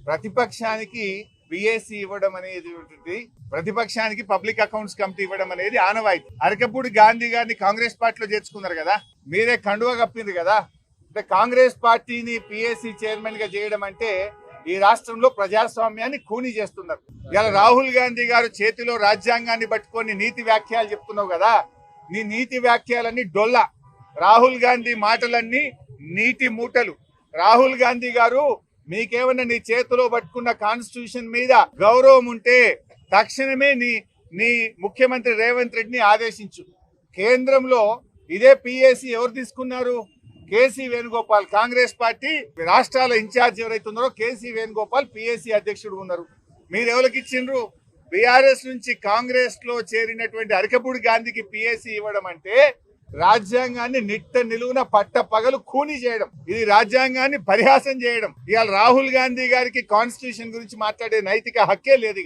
ప్రతిపక్షానికి పిఎస్సి ఇవ్వడం అనేది ఉంటుంది, ప్రతిపక్షానికి పబ్లిక్ అకౌంట్స్ కమిటీ ఇవ్వడం అనేది ఆనవాయితీ. అరకపూడి గాంధీ గారిని కాంగ్రెస్ పార్టీలో చేర్చుకున్నారు కదా, మీరే కండువా కప్పింది కదా. అంటే కాంగ్రెస్ పార్టీని పిఎస్సి చైర్మన్ గా చేయడం అంటే ఈ రాష్ట్రంలో ప్రజాస్వామ్యాన్ని ఖూనీ చేస్తున్నారు. ఇలా రాహుల్ గాంధీ గారు చేతిలో రాజ్యాంగాన్ని పట్టుకొని నీతి వ్యాఖ్యలు చెప్తున్నావు కదా, నీ నీతి వ్యాఖ్యలన్నీ డొల్ల. రాహుల్ గాంధీ మాటలన్నీ నీటి మూటలు. రాహుల్ గాంధీ గారు, మీకేమన్నా నీ చేతిలో పట్టుకున్న కాన్స్టిట్యూషన్ మీద గౌరవం ఉంటే తక్షణమే నీ ముఖ్యమంత్రి రేవంత్ రెడ్డిని ఆదేశించు. కేంద్రంలో ఇదే పిఎస్సి ఎవరు తీసుకున్నారు? కేసీ వేణుగోపాల్. కాంగ్రెస్ పార్టీ రాష్ట్రాల ఇన్ఛార్జ్ ఎవరైతే ఉన్నారో కేసీ వేణుగోపాల్ పిఎస్సి అధ్యక్షుడు ఉన్నారు. మీరు ఎవరికి ఇచ్చిండ్రు? బీఆర్ఎస్ నుంచి కాంగ్రెస్ లో చేరినటువంటి అరకపూడి గాంధీకి పిఎస్సి ఇవ్వడం అంటే రాజ్యాంగాన్ని నిట్ట నిలువున పట్ట పగలు ఖూనీ చేయడం, ఇది రాజ్యాంగాన్ని పరిహాసం చేయడం. ఇవాళ రాహుల్ గాంధీ గారికి కాన్స్టిట్యూషన్ గురించి మాట్లాడే నైతిక హక్కే లేదు.